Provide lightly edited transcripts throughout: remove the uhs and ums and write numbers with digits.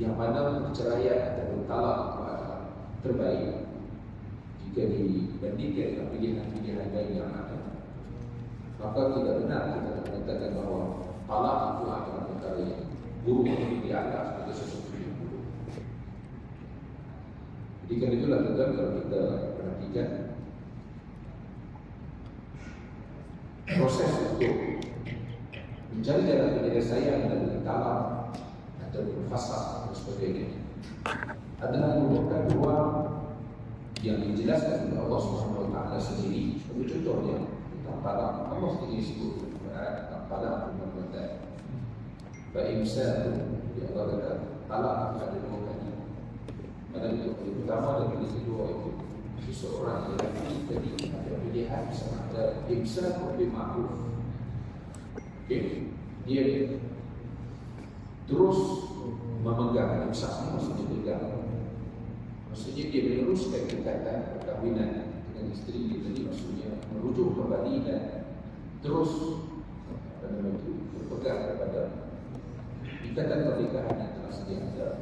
yang mana perceraian atau talak itu adalah terbaik jika dibandingkan dengan pilihan-pilihan lain yang ada, maka tidak benar kita mengatakan bahawa talak itu adalah perkara yang buruk yang dianggap sebagai sesuatu yang buruk. Jadi kan itulah tuan kalau kita perhatikan proses untuk mencari jalan penyelesaian dari talak atau fasakh dan sebagainya adalah merupakan dua yang dijelaskan oleh Allah Subhanahu Wa Taala sendiri. Sebagai contohnya tentang talak, Allah sendiri sebut tentang talak perbuatan. Fa'imsakun, ya Allah kata talak ada dua kali. Ada yang pertama dan yang kedua itu seseorang yang tadi ada pilihan sama ada imsak bil ma'ruf. Okay. Dia terus memegang imsak, maksudnya pegang. Maksudnya dia meneruskan ikatan perkahwinan dengan isteri dia tadi, maksudnya merujuk kembali dan terus berpegang kepada ikatan pernikahan yang telah sedia ada.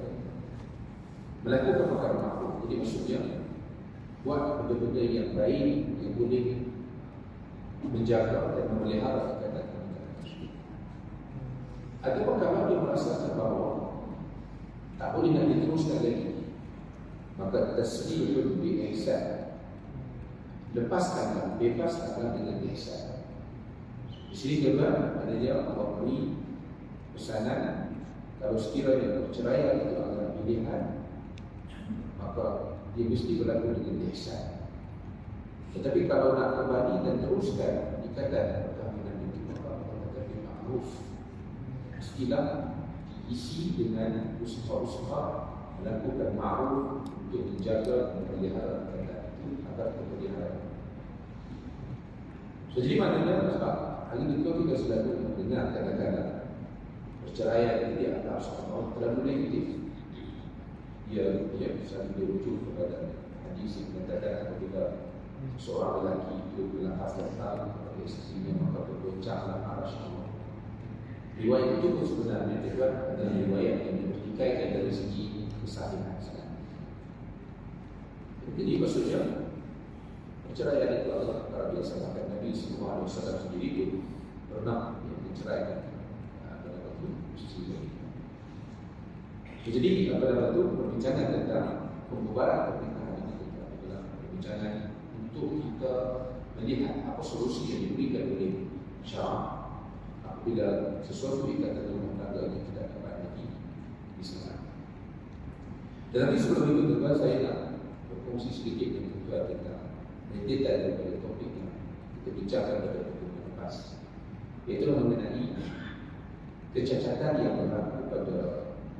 Melakukan perkara makruh, jadi maksudnya buat benda-benda yang baik yang boleh menjaga dan memelihara ikatan pernikahan tersebut. Ataupun kalau dia merasakan bahawa tak boleh nak diteruskan lagi, maka tasrihul bi ihsan, lepaskanlah, bebaskanlah dengan ihsan. Di sini juga adanya Allah beri pesanan, kalau sekiranya perceraian itu adalah pilihan, maka dia mesti berlaku dengan ihsan. Tetapi kalau nak kembali dan teruskan ikatan perkahwinan itu, maka Allah bil ma'ruf, mestilah diisi dengan usaha-usaha melakukan ma'ruf untuk menjaga dan memelihara ikatan itu agar terpelihara. So, jadi maknanya sebab hari itu kita selalu mendengar kadang-kadang perceraian itu dianggap seorang terlalu negatif. Dia bisa dirujuk kepada hadis yang mengatakan apabila seorang lelaki itu berlafaz datang kepada istrinya maka bergoncanglah arasy Allah. Riwayat itu pun sebenarnya juga adalah riwayat yang dipertikaikan dari segi kesahihan. Jadi maksudnya perceraian itu adalah perkara biasa. Bahkan Nabi Sallallahu Alaihi Wasallam sendiri pun pernah menceraikan pada waktu istri. Jadi pada waktu perbincangan tentang pembubaran pernikahan ini adalah perbincangan untuk kita melihat apa solusi yang diberikan oleh syara apabila sesuatu ikatan rumah tangga yang tidak dapat lagi diselamatkan. Dan nanti sebelum itu juga saya nak berfungsi sedikit dengan tuan tentang detail daripada topik yang kita bincangkan pada waktu lepas, iaitu mengenai kecacatan yang berlaku pada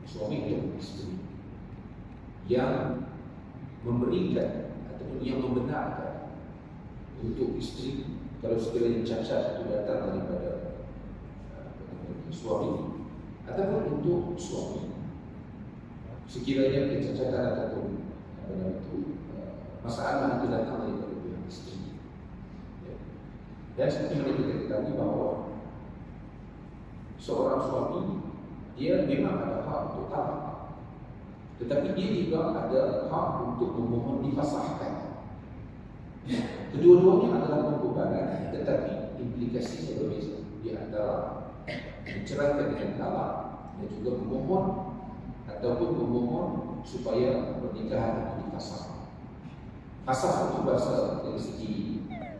suami dan isteri yang memberikan ataupun yang membenarkan untuk isteri kalau sekiranya cacat itu datang daripada suami ataupun untuk suami sekiranya kecacatan ataupun masalah itu datang daripada pihak isteri. Dan seperti yang kita ketahui bahawa seorang suami dia memang ada hak untuk talak, tetapi dia juga ada hak untuk memohon difasahkan. Kedua-duanya adalah pembubaran, tetapi implikasinya berbeza. Di antara menceraikan dengan talak dan juga memohon ataupun memohon supaya pernikahan itu difasah. Fasah itu bahasa dari segi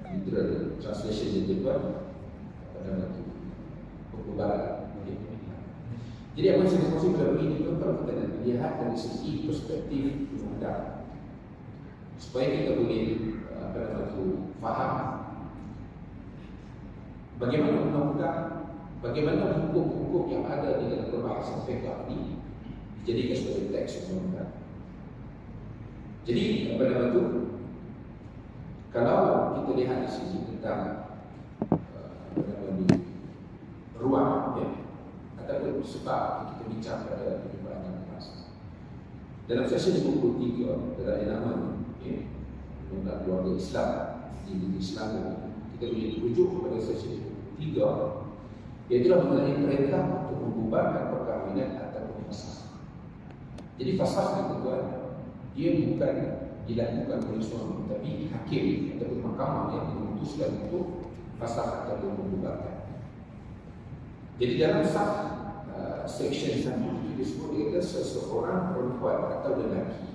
literal translation yang dibuat pada waktu pembubaran. Jadi apa yang saya maksud pada begini itu kalau kita nak lihat dari segi perspektif undang, supaya kita boleh pada waktu faham bagaimana undang-undang, bagaimana hukum-hukum yang ada di dalam perbahasan fiqh ini dijadikan sebagai teks undang-undang. Jadi pada waktu kalau kita lihat di sini tentang ruang ya, ataupun sebab kita bincang pada perjumpaan yang lepas dalam sesi 23 dalam elemen ya, tentang keluarga Islam di negeri Islam, kita boleh rujuk kepada sesi 23 iaitu mengenai perintah untuk membubarkan perkahwinan ataupun fasakh. Jadi fasakh itu tuan, dia bukan dilakukan oleh suami, tapi hakim ataupun mahkamah yang memutuskan untuk fasakh ataupun membubarkan. Jadi dalam sah section 1 disebut dia seseorang perempuan atau lelaki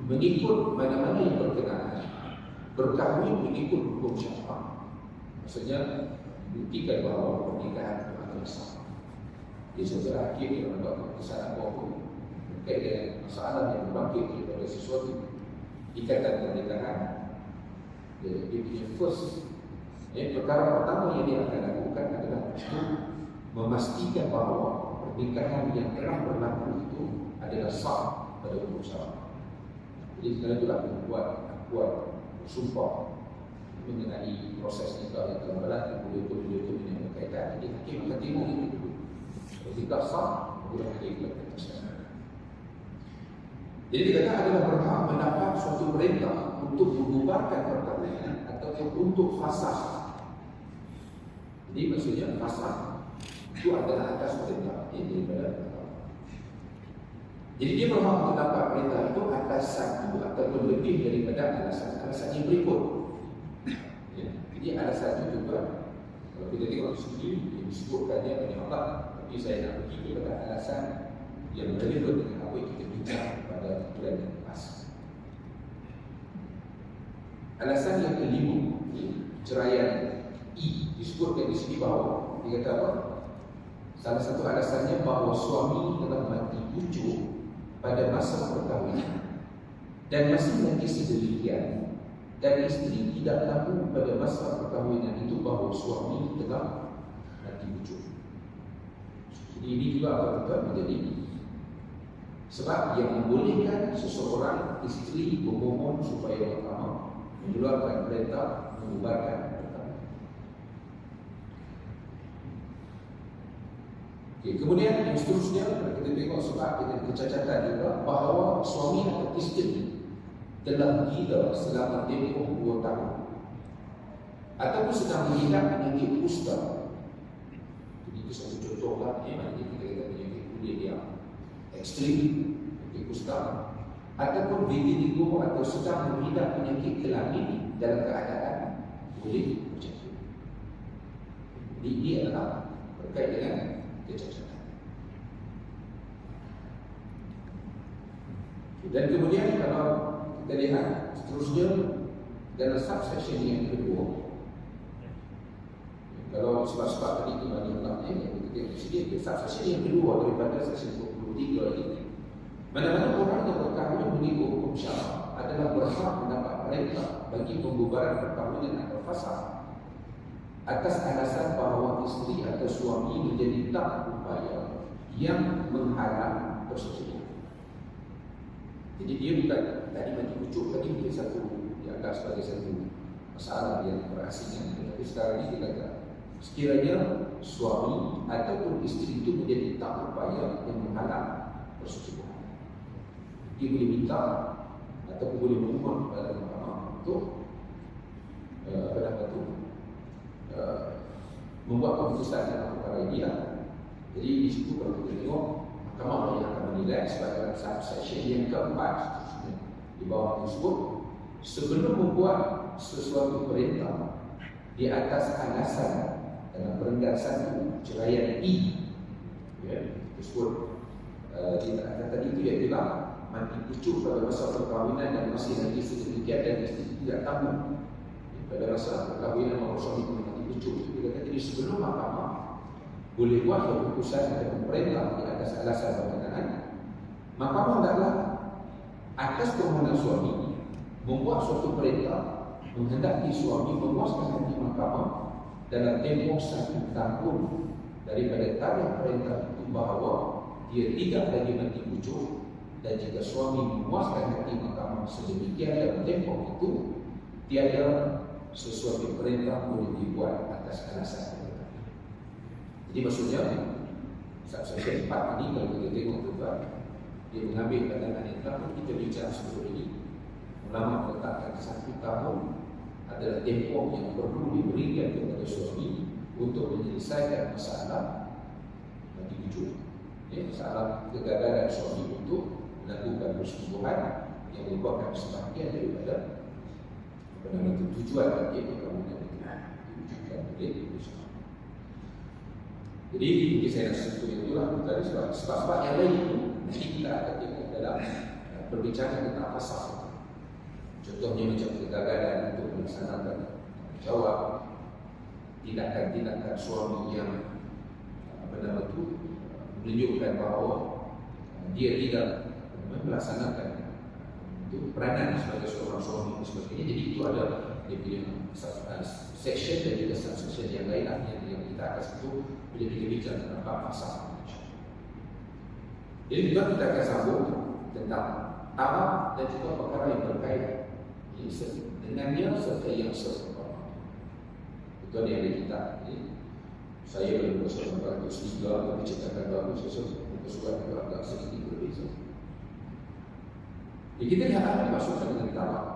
mengikut mana-mana yang berkenaan berkahwin mengikut hukum syara. Maksudnya buktikan bahawa pernikahan itu adalah sah. Dia secara hakim yang mendapat keputusan apa-apa berkait dengan masalah yang berbangkit daripada sesuatu ikatan pernikahan. Dia punya first perkara pertama yang dia akan lakukan adalah memastikan bahawa pernikahan yang telah berlaku itu adalah sah pada hukum syara. Jadi sekali itulah buat bersumpah mengenai proses nikah yang telah berlaku, dokumen yang berkaitan. Jadi hakim akan tengok itu dulu. Kalau tidak sah, boleh dilakukan. Jadi dikatakan adalah berhak mendapat suatu perintah untuk membubarkan perkahwinan ataupun untuk fasakh. Jadi maksudnya fasakh itu adalah atas perintah daripada. Jadi dia berhak mendapat perintah itu atas satu ataupun lebih daripada alasan yang berikut. Ya. Jadi alasan itu juga kalau kita tengok di sini disebutkannya banyak Allah, tapi saya nak pergi kepada alasan yang relevan dengan apa yang kita bincang pada bulan yang lepas. Alasan yang kelima, ceraian E disebutkan di sini bahawa dia kata apa? Salah satu alasannya bahawa suami telah mati bujuk pada masa perkahwinan dan masih lagi sedemikian dan isteri tidak tahu pada masa perkahwinan itu bahawa suami telah mati bujuk. Jadi ini juga apa menjadi sebab yang membolehkan seseorang isteri memohon supaya mahkamah mengeluarkan perintah membubarkan perkahwinan. Kemudian yang seterusnya kita tengok sebab kita kecacatan juga bahawa suami atau isteri telah gila selama tempoh 2 tahun ataupun sedang mengidap penyakit kusta. Jadi itu satu contoh lah kita kata penyakit kulit yang ekstrim, penyakit kusta, ataupun vitiligo atau sedang mengidap penyakit kelamin dalam keadaan boleh berjatuh. Jadi ini adalah berkait dengan kecacatan. Dan kemudian kalau kita lihat seterusnya dalam subsection yang kedua, kalau sebab-sebab tadi itu banyak yang kita sedih, subsection yang kedua daripada section 23 ini, mana-mana orang yang berkahwin mengikut hukum syara adalah berhak mendapat perintah bagi pembubaran perkahwinan atau fasakh atas alasan bahawa isteri atau suami menjadi tak upaya yang menghalang persetujuan. Jadi dia bukan tadi mati bujuk tadi mungkin satu dianggap sebagai satu masalah yang berasingan, tapi sekarang ini kita kata sekiranya suami ataupun isteri itu menjadi tak upaya yang menghalang persetujuan, dia boleh minta ataupun boleh memohon kepada mahkamah untuk membuat keputusan dalam perkara ini lah. Jadi di situ kalau kita tengok mahkamah yang akan menilai sebagai subsection yang keempat di bawah tersebut, sebelum membuat sesuatu perintah di atas alasan dalam perenggan 1 ceraian E, ya, tersebut tadi itu iaitu mati pucuk pada masa perkahwinan dan masih lagi sedemikian dan isteri tidak tahu pada masa perkahwinan maupun suami itu mati pucuk. Dia kata jadi sebelum mahkamah boleh buat keputusan atau perintah di atas alasan berkenaan, mahkamah hendaklah atas permohonan suami membuat suatu perintah menghendaki suami memuaskan hati mahkamah dalam tempoh 1 tahun daripada tarikh perintah itu bahawa dia tidak lagi mati pucuk, dan jika suami memuaskan hati mahkamah sedemikian dalam tempoh itu, tiada sesuatu perintah boleh dibuat atas alasan itu. Jadi maksudnya subsection 4 ini kalau kita tengok tuan, dia mengambil pandangan yang telah kita bincang sebelum ini. Ulama meletakkan 1 tahun adalah tempoh yang perlu diberikan kepada suami untuk menyelesaikan masalah mati pucuk. Masalah kegagalan suami untuk melakukan persetubuhan yang merupakan sebahagian daripada tujuan bagi perkahwinan itu diwujudkan oleh Islam. Jadi saya nak sentuh itulah tadi sebab-sebab yang lain itu nanti kita akan tengok dalam berbicara tentang fasal. Contohnya macam kegagalan untuk melaksanakan jawab, tindakan-tindakan suami yang menunjukkan bahawa dia tidak melaksanakan itu peranan sebagai seorang suami dan sebagainya. Jadi itu ada dia punya section dan juga subsection yang lain yang kita akan sentuh bila kita bicara tentang pasal. Jadi juga kita akan sambung tentang taraf dan juga perkara yang berkaitan dengannya serta yang serupa. Itu yang ada kita. Saya boleh bersuara pada sehingga kami ciptakan baru sesuatu bersuara pada agak sedikit berbeza. Jadi kita lihat apa dimaksudkan dengan talak.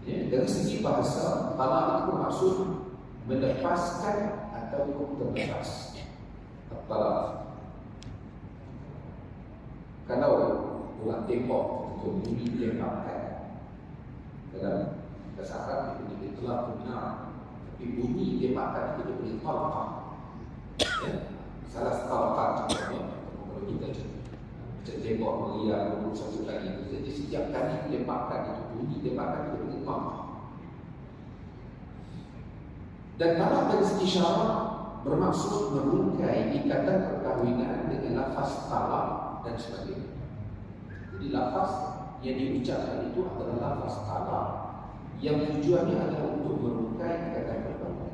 Dari segi bahasa, talak itu bermaksud melepaskan atau terlepas. Talak. Kalau orang tembok itu bunyi dilepaskan dalam bahasa Arab itu telah benar, tapi bunyi dilepaskan itu boleh talak. Salah talak contohnya kalau kita macam tembok meriah satu kali itu, jadi setiap kali dilepaskan itu bunyi dilepaskan itu boleh talak. Dan talak dari segi syarak bermaksud merungkai ikatan perkahwinan dengan lafaz talak dan sebagainya. Jadi lafaz yang diucapkan itu adalah lafaz talak yang tujuannya adalah untuk merungkai ikatan perkahwinan.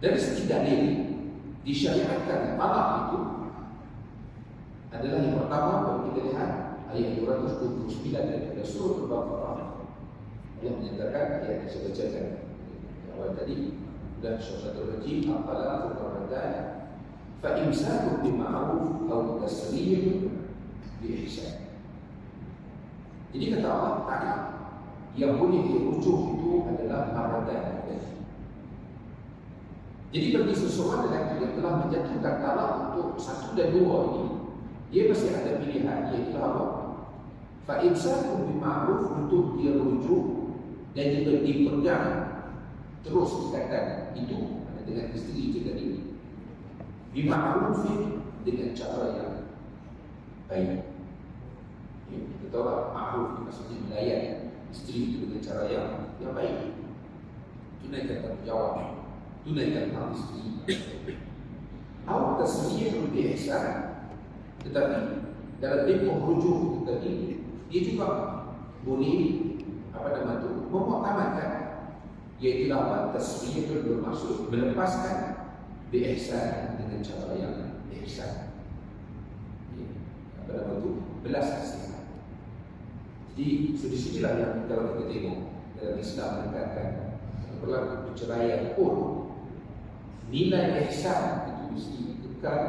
Dari segi dalil disyariatkan talak itu adalah yang pertama kalau kita lihat ayat 229 daripada surah Al-Baqarah yang menyatakan ayat yang saya bacakan awal tadi dan syaitanir rajim apala fuqaratan fa imsaku bima'ruf aw tasrih bi ihsan. Jadi kata Allah Ta'ala yang boleh dirujuk itu adalah maradan. Jadi bagi seseorang lelaki yang telah menjatuhkan talak untuk satu dan dua ini, dia masih ada pilihan, iaitu apa? Fa imsaku bima'ruf untuk dia rujuk dan juga dipegang terus ikatan itu dengan isteri itu tadi bima'rufin dengan cara yang baik. Kita tahu lah ma'ruf maksudnya melayan isteri itu dengan cara yang baik. Tunaikan tanggungjawab, tunaikan hak isteri. Awak tasrih bi ihsan, tetapi dalam tempoh rujuk itu tadi dia juga boleh memuktamadkan, iaitu apa? Tasrih itu bermaksud melepaskan bi ihsan dengan cara yang ihsan. Belas kasihan. Jadi di sinilah yang kalau kita tengok dalam Islam menekankan berlaku perceraian pun nilai ihsan itu mesti kekal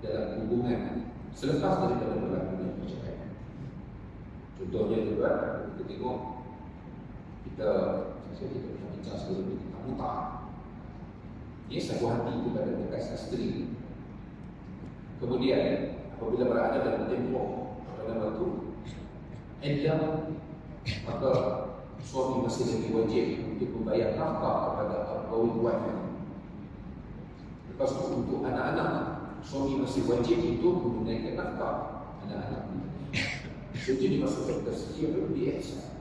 dalam hubungan selepas daripada berlakunya perceraian. Contohnya juga kita tengok kita pernah bincang sebelum kita mutah. Dia satu hati kepada bekas isteri. Kemudian apabila berada dalam tempoh dalam waktu iddah, maka suami masih lagi wajib untuk membayar nafkah kepada kaum wanita. Lepas itu untuk anak-anak, suami masih wajib untuk menunaikan nafkah anak-anak. Jadi dimaksudkan tasrih bi ihsan.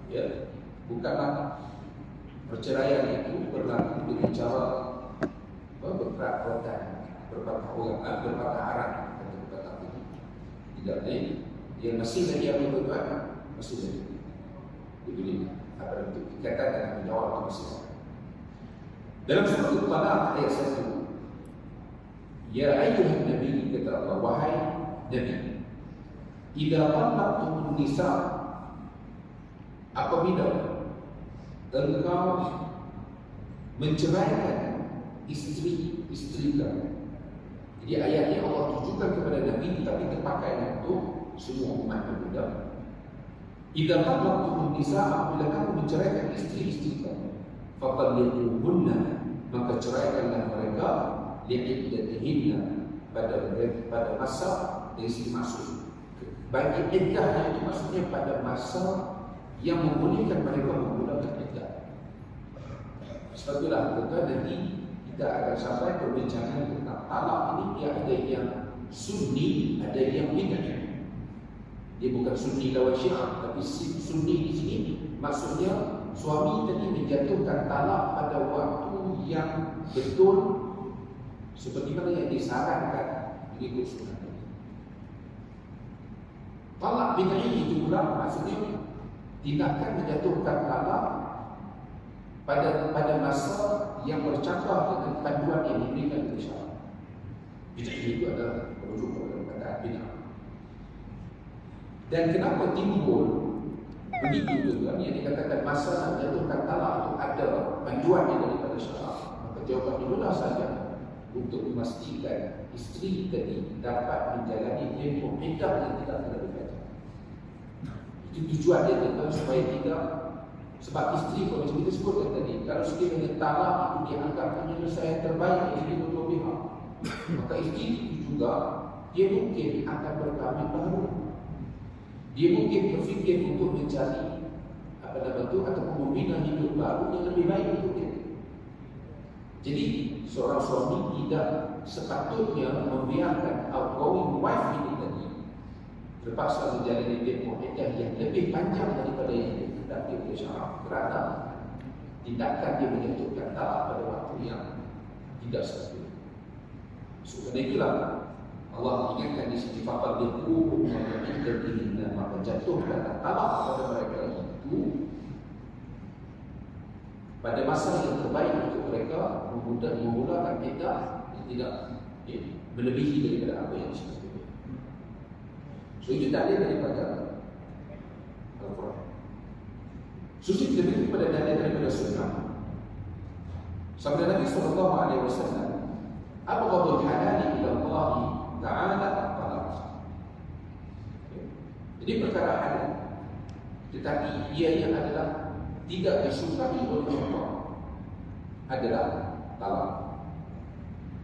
Ya, bukanlah perceraian itu berlaku dengan cara berperkara, berpatah arah atau berpatah putih. Tidak lain, dia masih lagi yang berbuat, masih lagi dibeli apa bentuk ikatan dan menjawab itu masih sama. Dalam surah Al-Talaq ayat 1, ya ayyuhan nabi, kata Allah, wahai nabi, idza talaqtumun nisa, apabila engkau menceraikan istri kamu. Jadi ayatnya Allah tujukan kepada Nabi tapi terpakai untuk semua umat manusia. Idza talaqtumun nisa, apabila kamu menceraikan istri kamu, faqallituhunna, maka ceraikanlah mereka li'iddatihinna, pada masa dari segi maksud. Bagi iddahnya itu maksudnya pada masa yang membolehkan mereka menggunakan iddah. Sebab itulah kita nanti kita akan sampai perbincangan tentang talak ini. Dia ada yang sunni, ada yang bid'ah. Dia bukan sunni lawan syiah, tapi sunni di sini maksudnya suami tadi menjatuhkan talak pada waktu yang betul seperti mana yang disarankan mengikut sunnah. Talak bid'ah itu pula maksudnya tindakan menjatuhkan talak pada masa yang bercanggah dengan panduan yang diberikan oleh syarak. Bid'ah itu adalah merujuk kepada perkataan bid'ah. Dan kenapa timbul begitu tuan yang dikatakan masa menjatuhkan talak itu ada panduannya daripada syarak? Maka jawapan itulah saja untuk memastikan isteri tadi dapat menjalani tempoh iddah yang tidak terlalu panjang. Itu tujuan dia tuan, supaya tidak, sebab isteri kalau macam kita sebutkan tadi, kalau sekiranya talak itu dianggap penyelesaian terbaik bagi kedua pihak, maka isteri itu juga dia mungkin akan berkahwin baru. Dia mungkin berfikir untuk mencari ataupun membina hidup baru yang lebih baik untuk dia. Jadi seorang suami tidak sepatutnya membiarkan outgoing wife ini tadi terpaksa menjalani tempoh iddah yang lebih panjang daripada yang dikehendaki oleh syarak, kerana tindakan dia menjatuhkan talak pada waktu yang tidak sepatutnya. So, kerana itulah Allah ingatkan di sini faqad biquhum wa iddatihim, maka jatuhkan talak pada mereka itu pada masa yang terbaik untuk mereka memulakan iddah yang tidak melebihi daripada apa yang disebutkan. So itu dalil daripada Al-Quran. Suci kita beri kepada dalil daripada sunnah. Sabda Nabi SAW, abghadul halali ila Allah ta'ala at-talaq. Jadi perkara halal, tetapi ianya adalah tidak disukai oleh Allah adalah talak.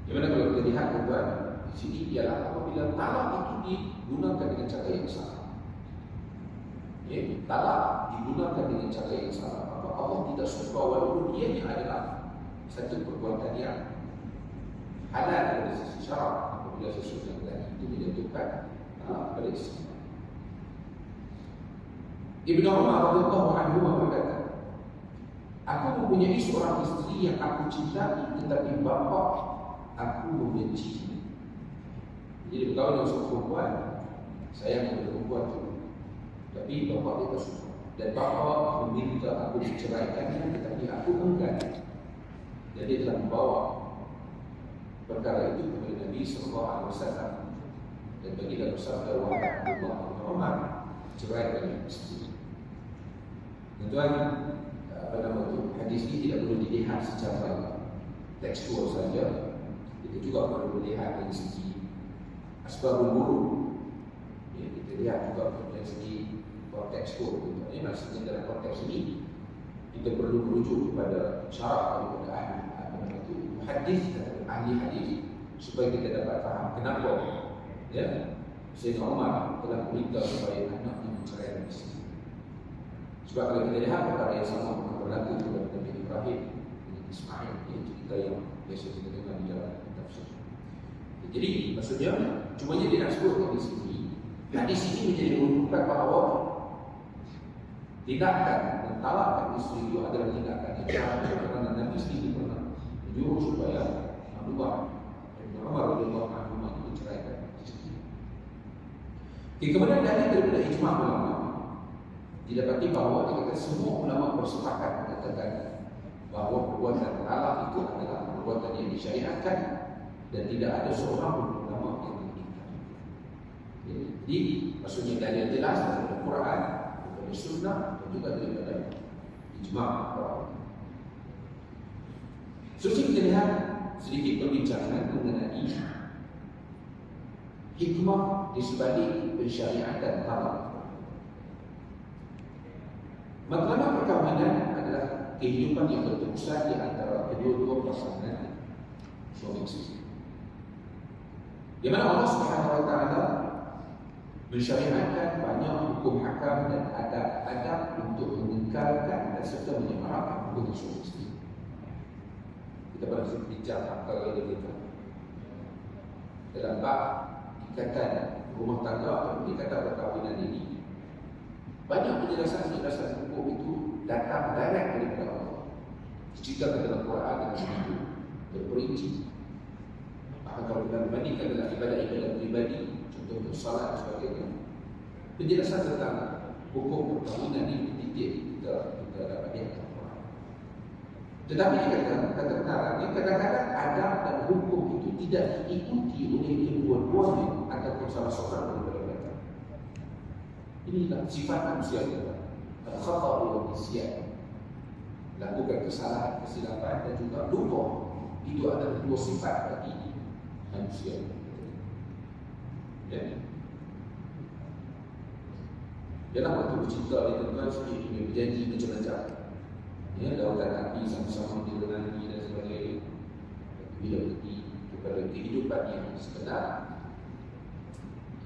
Di mana kalau kita lihat tuan di sini ialah apabila talak itu digunakan dengan cara yang salah. Talak digunakan dengan cara yang salah, maka Allah tidak suka walaupun ianya adalah satu perbuatan yang halal dari sisi syarak. Apabila sesuatu yang itu menjatuhkan pada isteri. Ibnu Umar radhiyallahu anhu berkata, aku mempunyai seorang isteri yang aku cintai, tetapi bapa aku membenci. Jadi berkawan dengan seorang perempuan, sayang kepada perempuan itu, tapi bapa dia tak suka. Dan bapa meminta aku diceraikannya, tetapi aku enggan. Jadi dia telah membawa perkara itu kepada Nabi SAW. Dan baginda bersabda, wahai Abdullah bin Umar, ceraikan isteri. Tuan, hadis ini tidak perlu dilihat secara tekstual saja. Kita juga perlu melihat dari segi asbabul wurud. Kita lihat juga dari segi kontekstual. Ini maksudnya dalam konteks ini kita perlu merujuk kepada syarak daripada hadis dan ahli hadis supaya kita dapat faham kenapa Sayyidina Umar telah meminta supaya anaknya menceraikan isteri. Sebab kalau kita lihat perkara yang sama berlaku kepada Nabi Ibrahim dan Ismail, ini cerita yang biasa kita dengar di dalam tafsir. Jadi maksudnya cumanya dia nak sebutkan di sini, hadis ini menjadi menunjukkan bahawa tindakan mentalakkan isteri itu adalah tindakan yang salah, kerana Nabi sendiri pernah menyuruh supaya Abdullah bin Umar radhiyallahu anhu menceraikan isteri. Kemudian daripada ijma' ulama didapati bahawa semua ulama bersepakat mengatakan bahawa perbuatan talak itu adalah perbuatan yang disyariatkan dan tidak ada seorang pun ulama yang mengingkari. Jadi maksudnya dalil jelas daripada Quran, daripada Sunnah dan juga daripada ijma' para ulama. Kita lihat sedikit perbincangan mengenai hikmah di sebalik pensyariatan talak. Matlamat perkahwinan adalah kehidupan yang berterusan di antara kedua-dua pasangan suami isteri. di mana Allah Subhanahu wa taala mensyariatkan banyak hukum hakam dan adab-adab untuk mengekalkan dan serta menyemarakkan hukum tersebut. Kita pernah bincang kali kita dalam bab ikatan rumah tangga atau ikatan perkahwinan ini, banyak penjelasan hukum itu datang direct daripada Allah. Diceritakan dalam Quran dan Sunnah berperinci. Bahkan kalau kita berbandingkan dengan ibadah-ibadah pribadi, contohnya salat dan sebagainya, penjelasan tentang hukum perkahwinan ini kita dapat lihat dalam Quran. Tetapi kata kenalannya, kadang-kadang adab dan hukum itu tidak diikuti oleh kedua-duanya ataupun salah seorang daripada mereka. Inilah sifat manusia kita. Al-khata' wal nisyan. Lakukan kesalahan, kesilapan dan juga lupa. Itu adalah dua sifat bagi manusia. Ya. Dalam waktu bercinta dia tuan sedih dia berjanji macam-macam. Ya, lautan api sama-sama direnangi dan sebagainya. Bila pergi kepada kehidupan yang sebenar,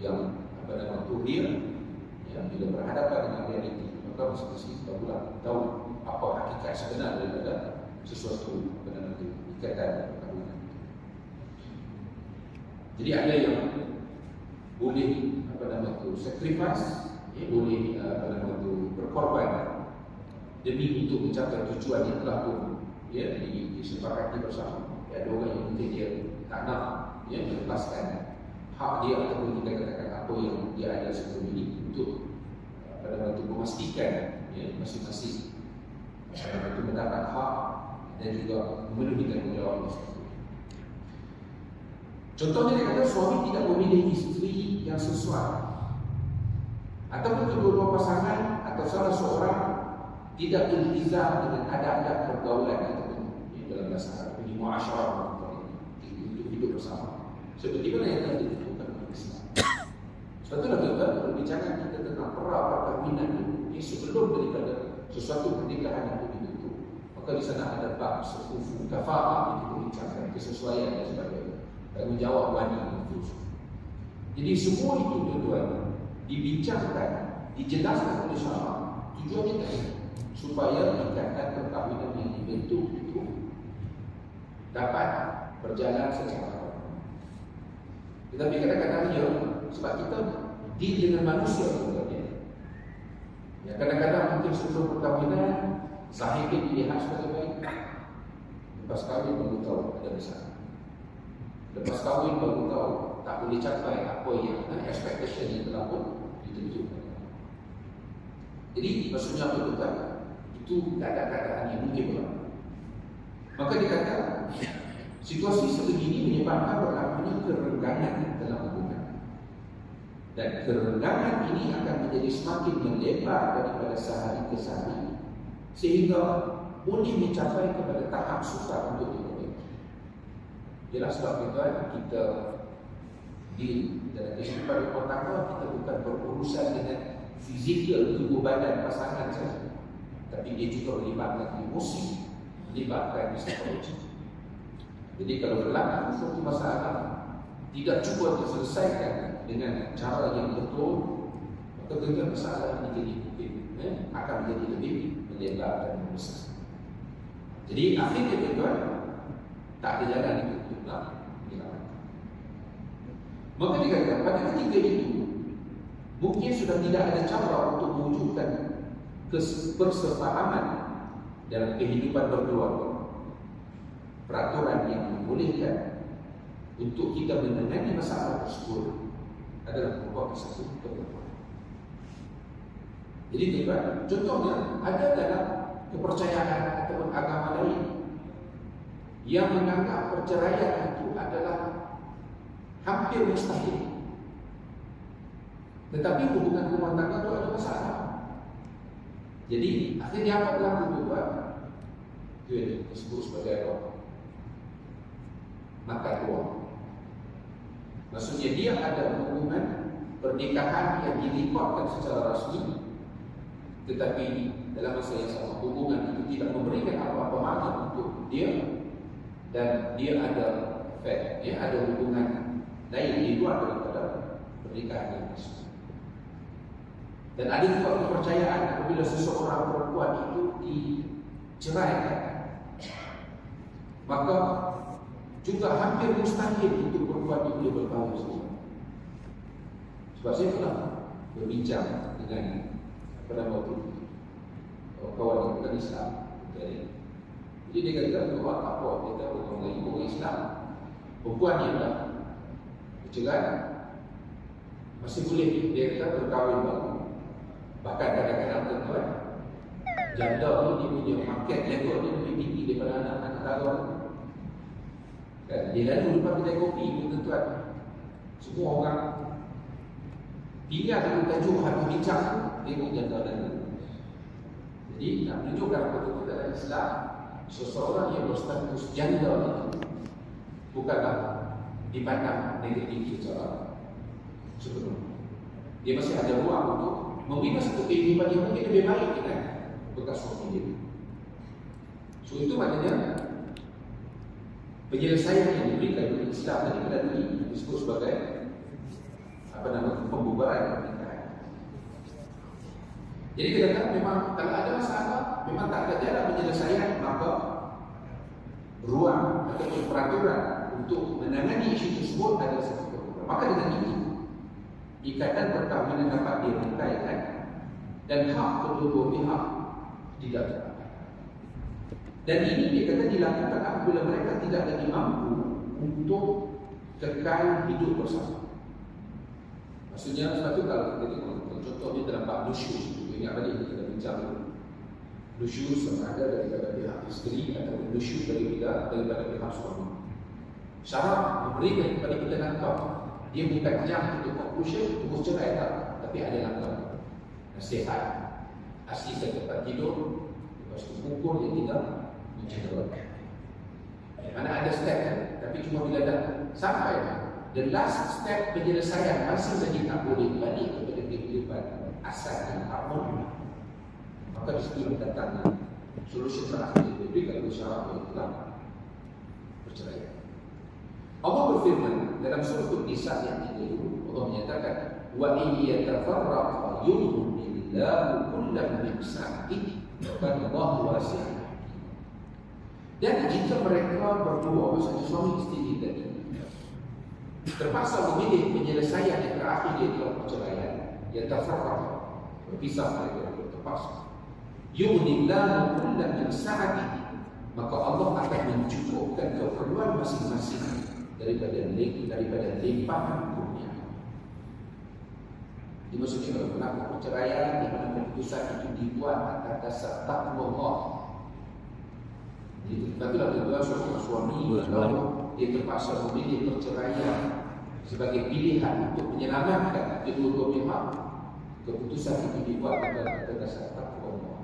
yang tuhir, yang bila berhadapan dengan realiti, maka masing-masing kita pula tahu apa hakikat sebenar daripada sesuatu ikatan perkahwinan. Jadi ada yang boleh sacrifice, boleh berkorban demi untuk mencapai tujuan yang telah pun disepakati bersama. Ada orang yang mungkin dia tak nak melepaskan hak dia ataupun kita katakan apa yang dia ada sebelum ini untuk memastikan masing-masing itu mendapat hak dan juga memenuhi tanggungjawab tersebut. Contohnya dia kata suami tidak memilih isteri yang sesuai, ataupun kedua-dua pasangan atau salah seorang tidak iltizam dengan adab-adab pergaulan ataupun dalam bahasa Arab ini muasyarah untuk hidup bersama seperti mana yang telah ditentukan oleh Islam. Sebab itulah kita berbincang kita tentang perkahwinan ini sebelum daripada sesuatu pernikahan itu dibentuk. Maka di sana ada bab sekufu kafa'ah yang dibincangkan, kesesuaian dan sebagainya, tanggungjawab wani dan seterusnya. Jadi semua itu tuan-tuan dibincangkan, dijelaskan oleh syara. Tujuannya tadi supaya ikatan perkahwinan yang dibentuk itu dapat berjalan secara normal. Tetapi kadang-kadang sebab kita deal dengan manusia sebenarnya. Ya, kadang-kadang mungkin sebelum perkahwinan sahihnya dilihat sebagai baik. Lepas kahwin baru tahu ada masalah. Lepas kahwin baru tahu tak boleh capai apa yang expectation yang telah pun ditentukan. Jadi maksudnya apa tuan? Itu keadaan-keadaan yang mungkin berlaku. Maka dikatakan situasi sebegini menyebabkan berlakunya kerenggangan dalam hubungan. Dan kerenggangan ini akan menjadi semakin melebar daripada sehari ke sehari sehingga boleh mencapai kepada tahap sukar untuk diperbaiki. Jelas sebab kita di dalam kehidupan rumah tangga kita bukan berurusan dengan fizikal tubuh badan pasangan saja, tapi dia juga melibatkan emosi, melibatkan psikologi. Jadi kalau berlaku suatu masalah tidak cuba diselesaikan dengan cara yang betul, maka tentu masalah ini jadi mungkin akan menjadi lebih melebar dan membesar. Jadi akhirnya tuan tak ada jalan untuk menyelamatkan. Maka dikatakan pada ketika itu mungkin sudah tidak ada cara untuk mewujudkan persefahaman dalam kehidupan berkeluarga. Peraturan yang membolehkan untuk kita menangani masalah tersebut adalah merupakan satu keperluan. Jadi tuan, contohnya ada dalam kepercayaan ataupun agama lain yang menganggap perceraian itu adalah hampir mustahil. Tetapi hubungan rumah tangga itu ada masalah. Jadi akhirnya apa berlaku tuan? Itu yang disebut sebagai makan uang. Maksudnya dia ada hubungan pernikahan yang direkodkan secara rasmi, tetapi dalam masa yang sama hubungan itu tidak memberikan apa-apa makna untuk dia, dan dia ada ada hubungan lain di luar daripada pernikahan yang masuk. Dan ada juga kepercayaan apabila seseorang perempuan itu diceraikan, maka juga hampir mustahil untuk perempuan itu berkahwin sendiri. Sebab saya pernah berbincang dengan pada waktu kawan yang bukan Islam. Jadi dia kata, "Tuhan apa?" Dia tahu orang Islam, perempuan dia tak bercerai, masih boleh dia kata berkahwin baru. Bahkan kadang-kadang tuan-tuan, janda ni dia punya market level dia lebih tinggi daripada anak-anak kawan. Kan? Dia lalu depan kedai kopi pun tuan-tuan, semua orang pilihan satu tajuk harga bincang dia pun janda dan jadi nak menunjukkan betul-betul dalam Islam, seseorang yang berstatus janda itu bukanlah dipandang negatif secara sepenuhnya. Dia masih ada ruang untuk membina satu kehidupan yang mungkin lebih baik dengan bekas suami dia. So itu maknanya penyelesaian yang diberikan oleh Islam tadi melalui disebut sebagai pembubaran pernikahan. Jadi kita katakan memang kalau ada masalah, memang tak ada jalan penyelesaian, maka ruang atau peraturan untuk menangani isu tersebut adalah satu peraturan. Maka dengan ini ikatan perkahwinan dapat dirangkaikan dan hak kedua-dua pihak tidak terangkat. Dan ini dia kata dilakukan apabila mereka tidak lagi mampu untuk kekal hidup bersama. Maksudnya sebab itu kalau kita tengok contohnya dalam bab nusyuz, ingat tadi kita bincang nusyuz sama ada daripada pihak isteri atau nusyuz daripada pihak suami. Syarat memberikan kepada kita langkah. Dia bukan jam untuk conclusion, terus cerai tak, tapi ada langkah. Nasihat, asli tempat tidur, lepas itu pukul yang tidak mencederai. Mana ada step, tapi cuma bila dah sampai the last step penyelesaian masih lagi tak boleh balik kepada kehidupan asal yang harmoni, maka di situ datang solusi terakhir yang diberikan oleh syarat itulah perceraian. Allah berfirman dalam surah An-Nisa yang 30, Allah menyatakan wa in yatafarraqa yughnillahu kullam min sa'atihi wa Allahu wasi'un. Dan jika mereka berdua, maksudnya suami isteri tadi, terpaksa memilih penyelesaian yang terakhir yaitu perceraian, yatafarraqa, berpisah mereka terpaksa, yughnillahu kullam min sa'atihi, maka Allah akan mencukupkan keperluan masing-masing daripada limpahan dunia. Jadi maksudnya kalau berlaku perceraian, di mana keputusan itu dibuat atas dasar takwa. Jadi itulah kedua seorang suami kalau dia terpaksa memilih perceraian sebagai pilihan untuk menyelamatkan kedua-dua pihak, keputusan itu dibuat atas dasar takwa.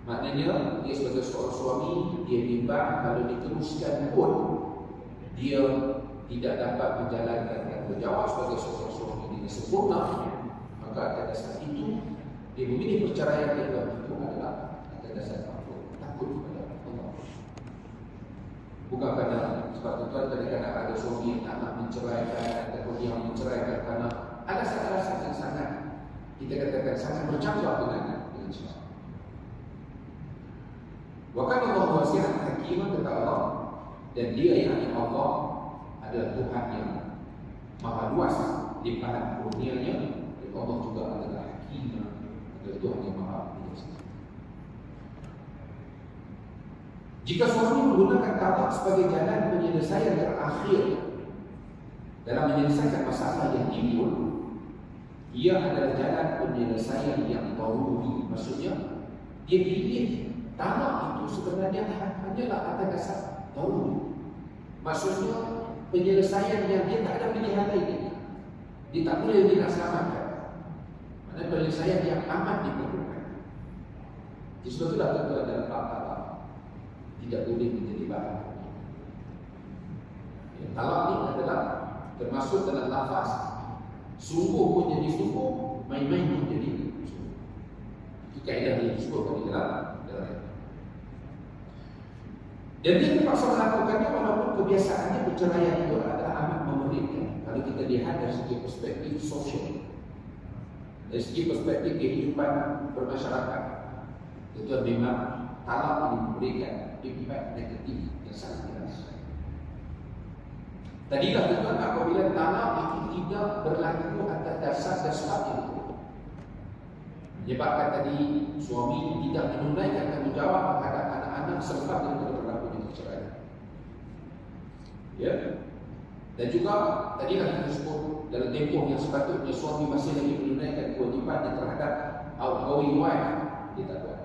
Maknanya dia sebagai seorang suami, dia bimbang kalau diteruskan pun dia tidak dapat menjalankan tanggungjawab sebagai seorang suami dengan sempurna, maka atas dasar itu dia memilih perceraian dia itu adalah atas dasar takut kepada Allah. Bukan kerana sebab tuan kadang-kadang ada suami yang tak nak menceraikan ataupun yang menceraikan kerana alasan-alasan yang sangat kita katakan sangat bercampur dengan Islam. Wa kana Allahu wasi'an hakiman, kata Allah, dan dia yang Allah adalah Tuhan yang maha luas limpahan kurnianya, dan Allah juga adalah Hakim, adalah Tuhan yang maha bijaksana. Jika suami menggunakan talak sebagai jalan penyelesaian terakhir dalam menyelesaikan masalah yang timbul, ia adalah jalan penyelesaian yang daruri. Maksudnya dia pilih talak itu sebenarnya hanyalah atas dasar daruri. Maksudnya penyelesaian yang dia tak ada pilihan lain. Dia tak boleh dia nak selamatkan. Maksudnya penyelesaian yang amat diperlukan. Jadi sebab itulah tentu adalah talak tidak boleh menjadi bahan. Talak ni adalah termasuk dalam lafaz. Sungguh pun jadi sungguh, main-main pun jadi sungguh. Itu kaedah yang disebutkan di dalam. Dan dia terpaksa melakukannya walaupun kebiasaannya perceraian itu adalah amat mengerikan. Kalau kita dilihat dari segi perspektif sosial, dari segi perspektif kehidupan bermasyarakat. Itu memang talak ini memberikan impak negatif yang sangat jelas. Tadilah tuan, apabila talak itu tidak berlaku atas dasar dasar itu, menyebabkan tadi suami tidak menunaikan tanggungjawab terhadap anak-anak selepas daripada berlakunya perceraian. Ya. Dan juga tadilah kita sebut dalam tempoh yang sepatutnya suami masih lagi menunaikan kewajipan terhadap outgoing wife, dia tak buat.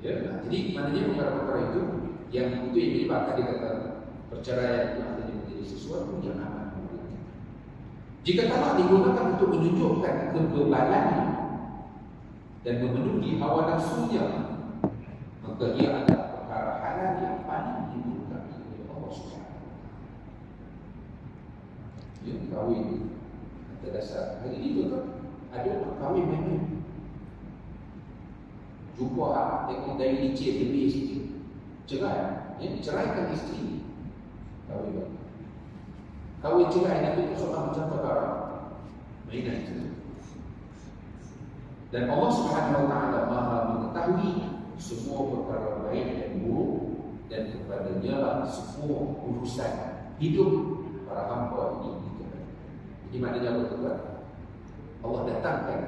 Ya. Jadi maknanya perkara-perkara itu yang menyebabkan dia kata perceraian itu akhirnya menjadi sesuatu yang amat mengerikan. Jika talak digunakan untuk menunjukkan kebebalannya dan memenuhi hawa nafsunya, maka dia adalah perkara halal yang paling dimurkai oleh Allah SWT. Ya, kahwin atas dasar hari ini tu ada orang kahwin memang jumpa tengok dari licin lebih sikit, cerai, ceraikan isteri. Kahwin cerai nanti itu seorang macam perkara mainan itu. Dan Allah Subhanahu Wa Taala Maha mengetahui semua perkara baik dan buruk, dan kepadanya lah semua urusan hidup para hamba ini. Jadi maknanya apa tu? Allah datangkan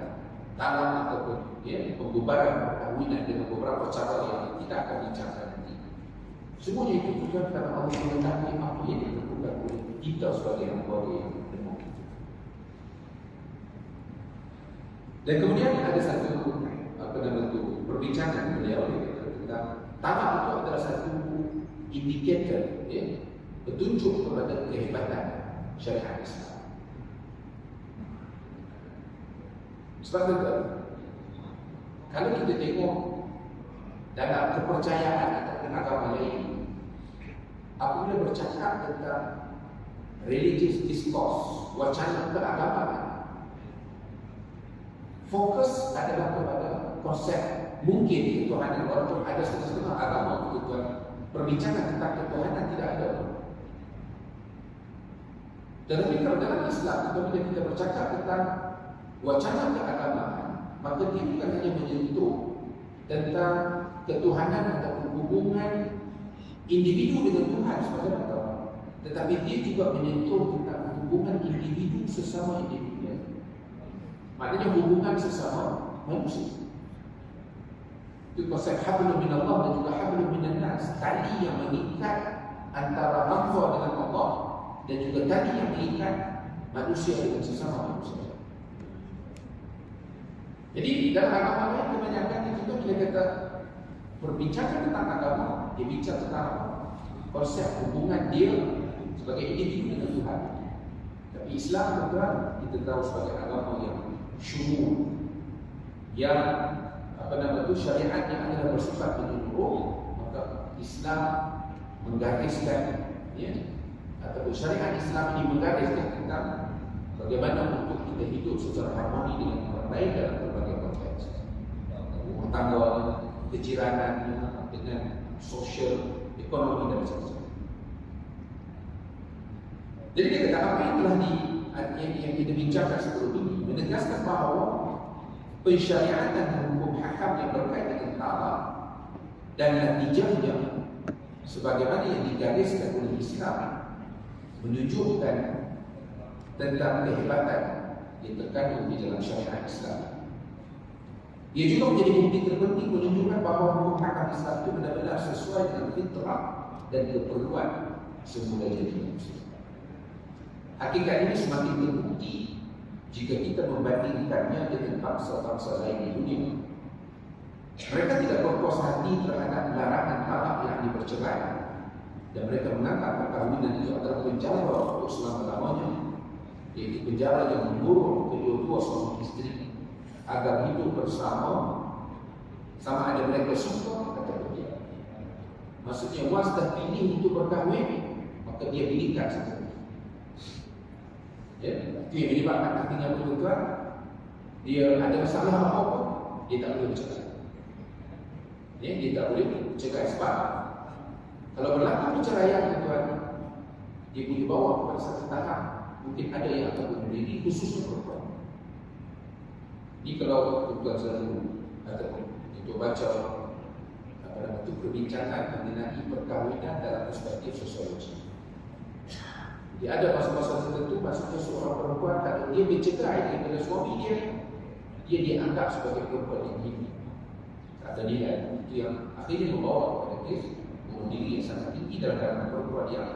talak ataupun pembubaran perkahwinan dengan beberapa cara yang kita akan bincangkan nanti. Semuanya itu bukan kerana Allah mengetahui apa yang dilakukan oleh kita sebagai hamba yang lemah. Dan kemudian ada satu perbincangan beliau tentang talak itu adalah satu indikator, petunjuk kepada kehebatan syariat Islam. Sebab itu, kalau kita tengok dalam kepercayaan ataupun agama lain, apabila bercakap tentang religious discourse, wacana keagamaan, fokus adalah kepada konsep mungkin ketuhanan. Walaupun ada setengah-setengah agama ketuhanan, perbincangan tentang ketuhanan tidak ada. Tetapi kalau dalam Islam, apabila kita bercakap tentang wacana keagamaan, maka dia bukan hanya menyentuh tentang ketuhanan atau hubungan individu dengan Tuhan sebagai agama, tetapi dia juga menyentuh tentang hubungan individu sesama individu. Maknanya hubungan sesama manusia. Itu konsep hablum minallah dan juga hablum minan nas, tali yang mengikat antara hamba dengan Allah dan juga tali yang mengikat manusia dengan sesama manusia. Jadi dalam agama lain kebanyakan kita bila kata berbincang tentang agama, dia bincang tentang konsep hubungan dia sebagai individu dengan Tuhan. Tapi Islam betul kita tahu sebagai agama yang syumul, yang syariat yang adalah bersifat menyeluruh. Maka Islam menggariskan, ataupun syariat Islam ini menggariskan tentang bagaimana untuk kita hidup secara harmoni dengan orang lain dalam berbagai konteks, rumah tangga, kejiranan, dengan sosial, ekonomi dan sebagainya. Jadi dia kata apa yang telah yang kita bincangkan sebelum ini menegaskan bahawa pensyariatan hukum hakam yang berkaitan dengan talak dan natijahnya sebagaimana yang digariskan oleh Islam menunjukkan tentang kehebatan yang terkandung di dalam syariat Islam. Ia juga menjadi bukti terpenting menunjukkan bahawa hukum hakam Islam itu benar-benar sesuai dengan fitrah dan keperluan semula jadi manusia. Hakikat ini semakin terbukti jika kita membandingkannya dengan bangsa-bangsa lain di dunia. Mereka tidak berpuas hati terhadap larangan talak yang dipercerai, dan mereka menganggap perkahwinan itu adalah penjara untuk selama-lamanya, yaitu penjara yang mengurung kedua-dua suami istri agar hidup bersama, sama ada mereka suka atau tidak. Maksudnya once dah pilih untuk berkahwin, maka dia berikan saja. Itu yang menyebabkan artinya tuan-tuan, dia ada masalah apa-apa, dia tak boleh bercerai. Dia tak boleh bercerai sebab kalau berlaku perceraian tuan-tuan, dia boleh bawa kepada satu tahap mungkin ada yang akan bunuh diri, khususnya perempuan. Ini kalau tuan selalu ataupun itu baca itu perbincangan mengenai perkahwinan dalam perspektif sosiologi. Jadi ada masa-masa tertentu, maksudnya seorang perempuan kalau dia bercerai daripada suami dia dianggap sebagai perempuan yang tinggi. Ada nilai itu yang akhirnya membawa kepada kes bunuh diri yang sangat tinggi dalam kalangan perempuan yang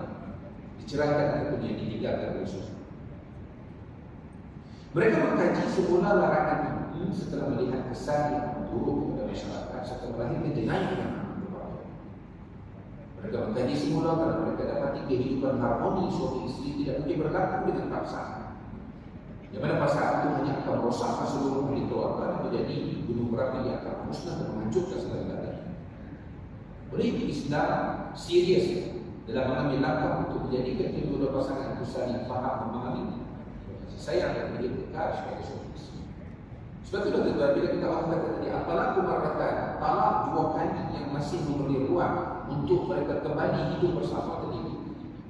diceraikan ataupun yang ditinggalkan oleh suami. Mereka mengkaji semula larangan ini setelah melihat kesan yang buruk kepada masyarakat serta melahirkan jenayah yang berbahaya. Mereka mengkaji semula kalau mereka dapati kehidupan harmoni suami isteri tidak mungkin berlaku dengan paksaan. Yang mana pasangan itu hanya akan merosakkan seluruh milik keluarga dan menjadi gunung berapi yang akan musnah dan menghancurkan segala-galanya. Oleh itu Islam serius dalam mengambil langkah untuk menjadikan kedua pasangan itu saling faham memahami saya akan menjadi kekal sebagai suami isteri. Sebab itu tuan-tuan, bila kita kata tadi apalaku maratan, talak dua kali yang masih memberi ruang untuk mereka kembali hidup bersama tadi,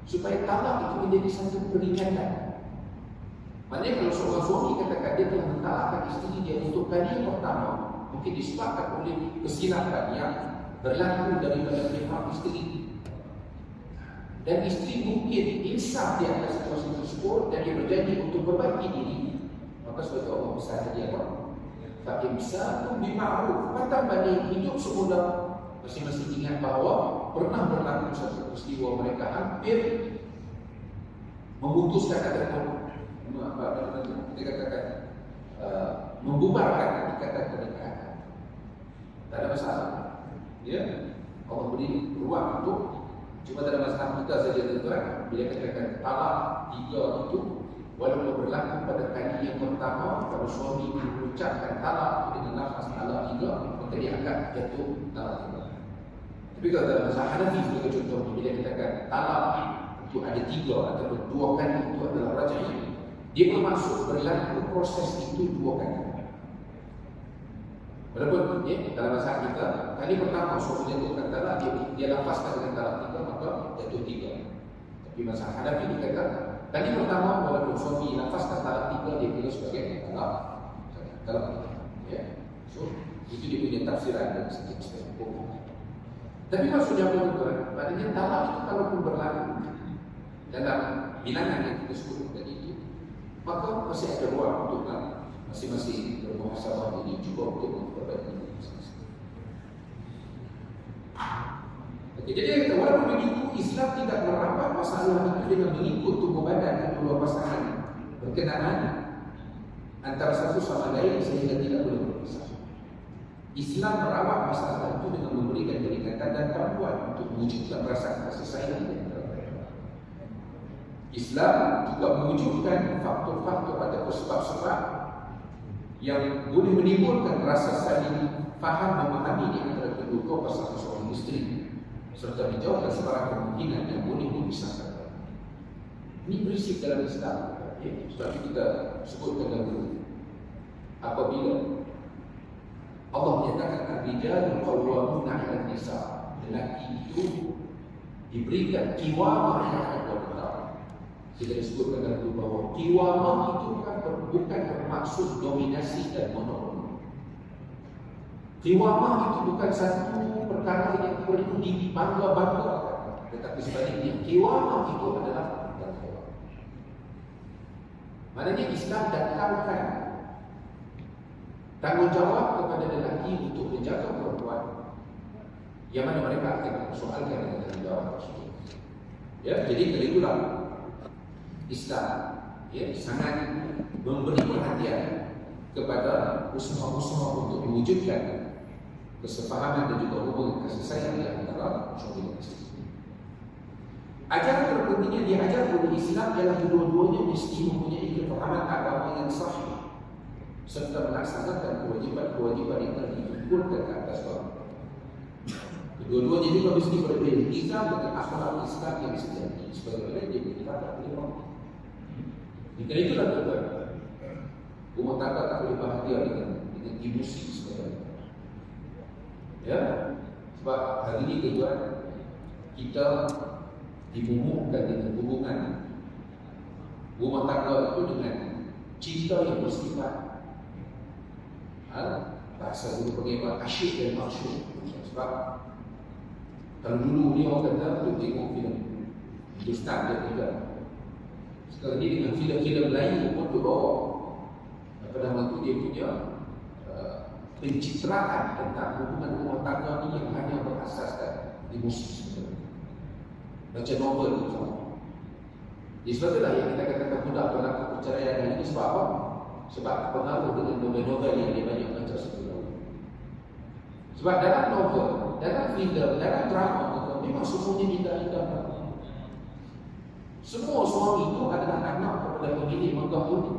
supaya talak itu menjadi satu peringatan. Maknanya kalau seorang suami katakan dia telah mentalakkan isteri dia untuk kali yang pertama, mungkin disebabkan oleh kesilapan yang berlaku daripada pihak isteri, dan isteri mungkin insaf di atas situasi tersebut dan dia berjanji untuk perbaiki diri, maka sebagai Allah besar dia apa? Fa'imsakun bima'ruf, patah balik hidup semula. Masing-masing ingat bahawa pernah berlaku satu peristiwa mereka hampir memutuskan ataupun kita katakan membubarkan ikatan pernikahan. Tak ada masalah. Ya, Allah beri ruang untuk. Cuma tak ada masalah kita saja tuan-tuan. Bila katakan talak tiga itu, walaupun berlaku pada kali yang pertama, kalau suami mengucapkan talak dengan lafaz talak tiga, maka dia akan jatuh talak tiga. Tapi kalau dalam bahasa Hanafi sebagai contoh, bila katakan talak itu ada tiga ataupun dua kali itu adalah raj'iyah, dia bermaksud berlaku proses itu dua kali. Walaupun dalam bahasa kita, kali pertama suami jatuhkan talak, dia lafazkan dengan talak tiga, maka jatuh tiga. Tapi bahasa Hanafi dikatakan kali pertama walaupun suami lafazkan talak tiga, dia kira sebagai talak tiga. Ya. So itu dia punya tafsiran dari segi hukum. Tapi maksudnya apa tuan? Maknanya talak itu kalaupun berlaku dalam bilangan yang kita sebut tadi itu, maka masih ada ruang untuk masing-masing bermuhasabah ini cuba untuk memperbaiki masing-masing. Jadi walaupun begitu, Islam tidak merampas masalah itu dengan mengikut tubuh badan kedua pasangan berkenaan antara satu sama lain sehingga tidak boleh berpisah. Islam merawat masalah itu dengan memberikan peringatan dan panduan untuk mewujudkan rasa kasih sayang di antara mereka. Islam juga mewujudkan faktor-faktor atau sebab-sebab yang boleh menimbulkan rasa saling faham memahami di antara kedua pasangan suami isteri, serta menjauhkan sebarang kemungkinan yang boleh memisahkan. Ini prinsip dalam Islam. Sebab itu kita sebutkan dahulu, apabila Allah menyatakan ar-rijalu qawwamuna 'alan nisa, lelaki itu diberikan kiwamah yang ada. Kita disebutkan dahulu bahawa kiwamah itu bukan bermaksud dominasi dan monopoli. Kiwamah itu bukan satu perkara yang perlu dibangga-banggakan, tetapi sebaliknya kiwamah itu adalah tanggungjawab. Maknanya Islam datangkan tanggungjawab kepada lelaki untuk menjaga perempuan, yang mana mereka akan mempersoalkan dengan tanggungjawab tersebut. Ya, jadi itulah Islam sangat memberi perhatian kepada usaha-usaha untuk mewujudkan kesepahaman dan juga hubungan kasih sayang di antara suami dan isteri. Ajaran terpenting yang diajar oleh Islam ialah kedua-duanya mesti mempunyai kefahaman agama yang sahih serta melaksanakan kewajipan-kewajipan yang telah dikumpulkan ke atas orang. Kedua-duanya juga mesti beriltizam dengan akhlak Islam yang sejati, sebagaimana dia berkata oleh Allah. Jika itulah tuan-tuan, rumah tangga tak boleh bahagia dengan emosi sebagainya. Ya, sebab hari ini tuan-tuan, kita dimumukkan dengan hubungan Rumah tangga itu dengan cinta yang bersifat bahasa dulu panggil apa? Asyik dan masyuk. Sebab kalau dulu ni orang kata tu tengok filem Hindustan dia juga. Sekarang ni dengan filem-filem Melayu pun berbawa. Apa nama tu dia punya pencitraan tentang hubungan rumah tangga ni yang hanya berasaskan di musik sebenarnya. Macam novel tu semua. Jadi sebab itulah yang kita katakan mudah berlaku perceraian ini sebab apa? Sebab pengaruh dengan novel-novel yang dia banyak baca sebelum. Sebab dalam novel, dalam filem, dalam drama memang semuanya indah-indah. Semua suami itu adalah anak kepada pemilik megah budi.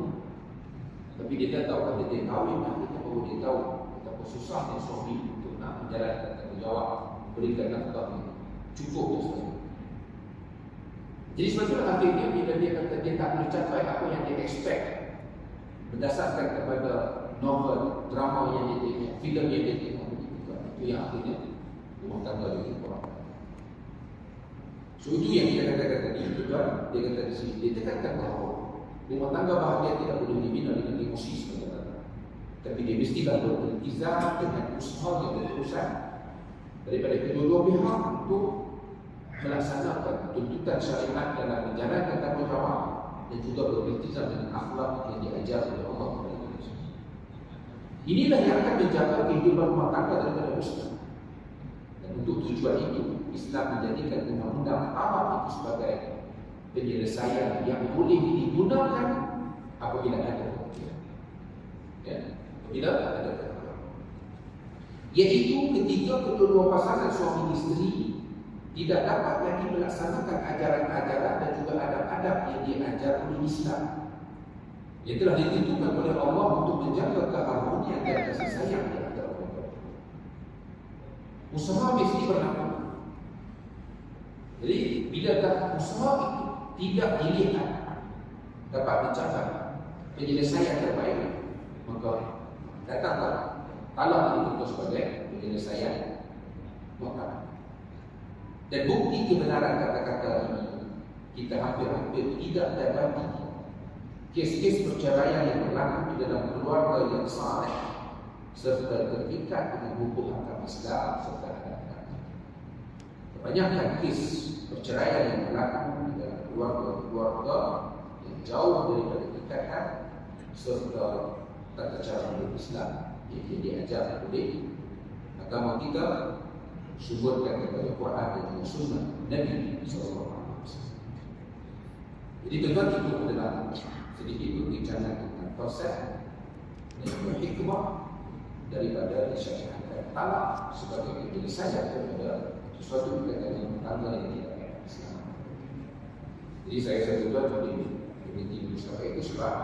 Tapi dia tak tahu kata dia kahwin nanti baru dia tahu betapa susahnya suami untuk nak menjalankan tanggungjawab berikan nafkah cukup saja. Jadi sebab itulah akhirnya bila dia kata dia tak boleh capai apa yang dia expect berdasarkan kepada novel, drama yang dia tengok, filem yang dia tengok, itu yang akhirnya rumah tangga dia kurang. So itu yang kita katakan tadi juga, dia kata di sini, dia tekankan bahawa rumah tangga bahagia tidak boleh dibina dengan emosi sebenarnya, tapi dia mestilah beriltizam dengan usaha yang berurusan daripada kedua-dua pihak untuk melaksanakan tuntutan syariat dalam menjalankan tanggungjawab dan juga beriltizam dengan akhlak yang diajar oleh Allah kepada manusia. Inilah yang akan menjaga kehidupan rumah tangga daripada musnah. Dan untuk tujuan ini, Islam menjadikan undang-undang awam itu sebagai penyelesaian yang boleh digunakan apabila ada keperluan. Ya, apabila ada keperluan. Iaitu ketika kedua-dua pasangan suami isteri tidak dapat lagi melaksanakan ajaran-ajaran dan juga adab-adab yang diajar oleh Islam. Ia telah ditentukan oleh Allah untuk menjaga keharmonian dan kasih sayang di antara mereka. Usaha mesti berlaku. Jadi bila usaha itu tidak dilihat dapat mencapai penyelesaian terbaik, maka datanglah talak itu sebagai penyelesaian mutlak. Dan bukti kebenaran kata-kata ini kita hampir-hampir tidak dapati kes-kes perceraian yang berlaku di dalam keluarga yang saleh serta terikat dengan hukum agama Islam serta adat-adat. Kebanyakan kes perceraian yang berlaku di dalam keluarga-keluarga yang jauh daripada ikatan serta tata cara Islam yang diajar oleh agama kita, sumberkan kepada Quran dan juga Sunnah Nabi SAW. Jadi tuan itu adalah sedikit perbincangan tentang konsep dan juga hikmah daripada disyariatkan talak sebagai penyelesaian daripada sesuatu berkaitan dengan tangga yang tidak ada Islam. Jadi saya tuan berhenti dulu sampai itu sebab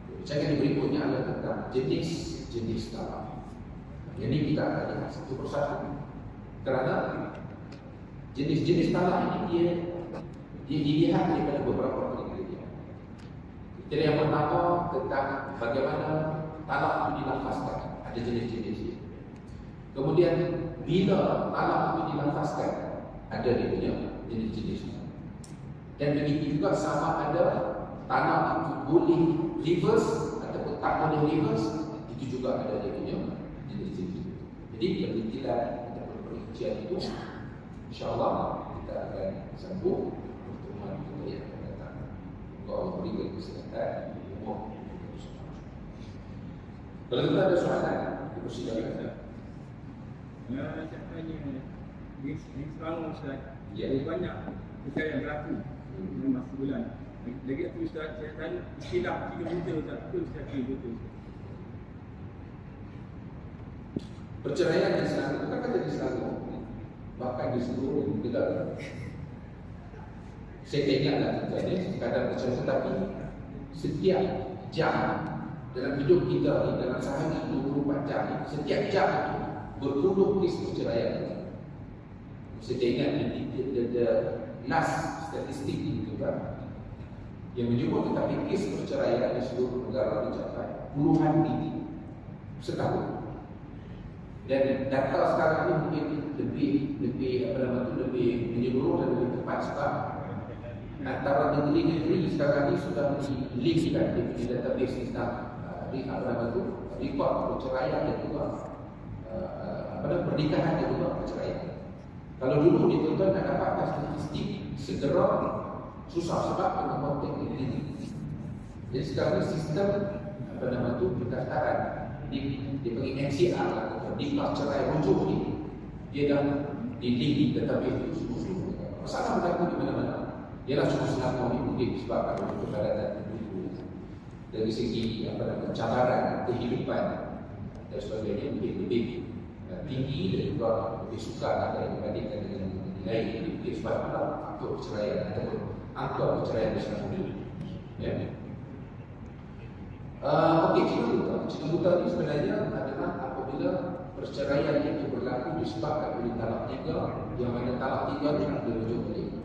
perbincangan yang berikutnya adalah tentang jenis-jenis talak. Jadi kita akan lihat satu persatu. Kerana jenis-jenis talak ini dia dilihat daripada beberapa kriteria. Kriteria yang pertama tentang bagaimana talak itu dilafazkan, ada jenis-jenisnya. Kemudian bila talak itu dilafazkan, ada dia punya jenis-jenisnya. Dan begitu juga sama ada talak itu boleh reverse ataupun tak boleh reverse, itu juga ada dia punya jenis-jenis. Jadi penelitian ujian itu insyaAllah kita akan sambung pertemuan kita yang akan datang. Semoga Allah berikan kesehatan umur. Kalau kita ada soalan, dipersilakan. Saya tanya di Selangor Ustaz, banyak perceraian berlaku dalam masa bulan. Lagi satu Ustaz, saya tanya istilah 3 buta Ustaz, apa Ustaz 3 buta? Perceraian di Selangor, bukan kata di Selangor, bahkan di seluruh negara. Saya ingatlah terjadi kadang perceraian, tetapi setiap jam dalam hidup kita ni, dalam sehari 24 jam, setiap jam itu berpuluh kes perceraian. Saya ingat the last statistik ini juga yang menyebut tetapi kes perceraian di seluruh negara mencapai puluhan ribu setahun. Dan data sekarang ini mungkin lebih menyeluruh dan lebih tepat sebab antara negeri-negeri sekarang ni sudah di-linkkan di database tentang report perceraian dan juga pernikahan dan juga perceraian. Kalau dulu dituntut nak dapatkan statistik segera susah sebab kena konteks ini. Jadi sekarang ni sistem pendaftaran dipanggil NCR lah, Diklat Cerai Rujuk ni, dia dah di database itu semua. Masalah berlaku di mana-mana. Ialah cuma Selangor ni mungkin sebab ada persyaratan dari segi cabaran kehidupan dan sebagainya mungkin lebih tinggi dan juga lebih sukar dibandingkan dengan lain. Mungkin sebab ada aktor perceraian ataupun aktor perceraian di Selangor ini. Ya. Okey, cina buta ni sebenarnya adalah apabila perceraian itu berlaku disebabkan oleh talak tiga, yang mana talak tiga ni ada rujuk balik.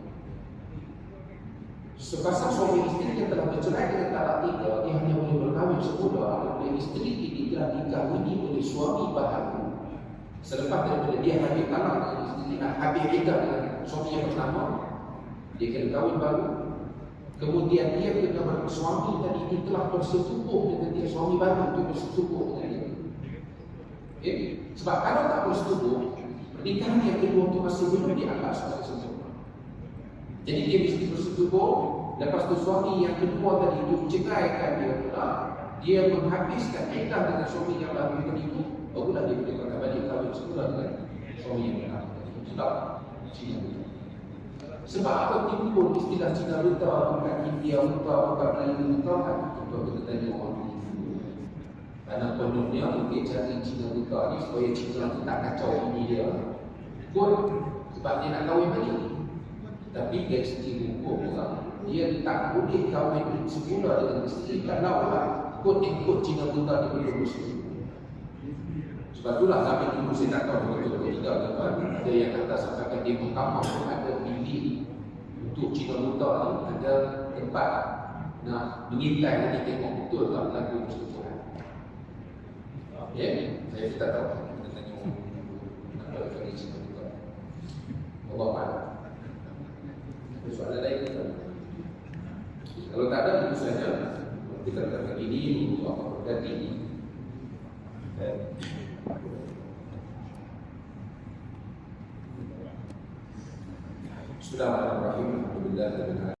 Sepasang suami isteri yang telah bercerai dengan talak tiga, dia hanya boleh berkahwin semula apabila isteri ini telah dikahwini oleh suami baharu. Selepas daripada dia habis talak dengan isteri, habis iddah dengan suami yang pertama, dia kena kahwin baru. Kemudian dia kena suami tadi ini telah bersetubuh dengan dia, suami baru itu bersetubuh dengan dia. Okay? Sebab kalau tak bersetubuh, pernikahan yang kedua itu masih belum dianggap sebagai sempurna. Jadi dia mesti bersetubuh. Lepas tu suami yang kedua tadi itu ceraikan dia pula, dia menghabiskan iddah dengan suami yang baru itu, barulah dia boleh kembali kahwin semula dengan suami yang pertama. Sebab Cina buta. Sebab apa timbul istilah Cina buta, bukan India buta, bukan Melayu buta, kan? Contoh kita tanya orang dulu. Karena penuhnya mungkin cari Cina buta ni supaya Cina tu tak kacau ini dia. Kot sebab dia nak kahwin balik. Tapi dari segi hukum dia tak boleh kahwin semula dengan isteri kalau kot ikut Cina buta dia belum muslim. Sebab itulah zaman dulu saya tak tahu betul-betul tidak tuan. Ada yang kata sampaikan di mahkamah pun ada bilik untuk Cina buta ni, ada tempat nak mengintai nanti tengok betul tak berlaku persetubuhan. Ya, saya tak tahu. Kita tanya apa bagi Cina buta. Allah Ta'ala. Ada soalan lain ke? Kalau tak ada, itu saja. Kita katakan ini untuk apa berganti. Bismillahirrahmanirrahim. Alhamdulillah.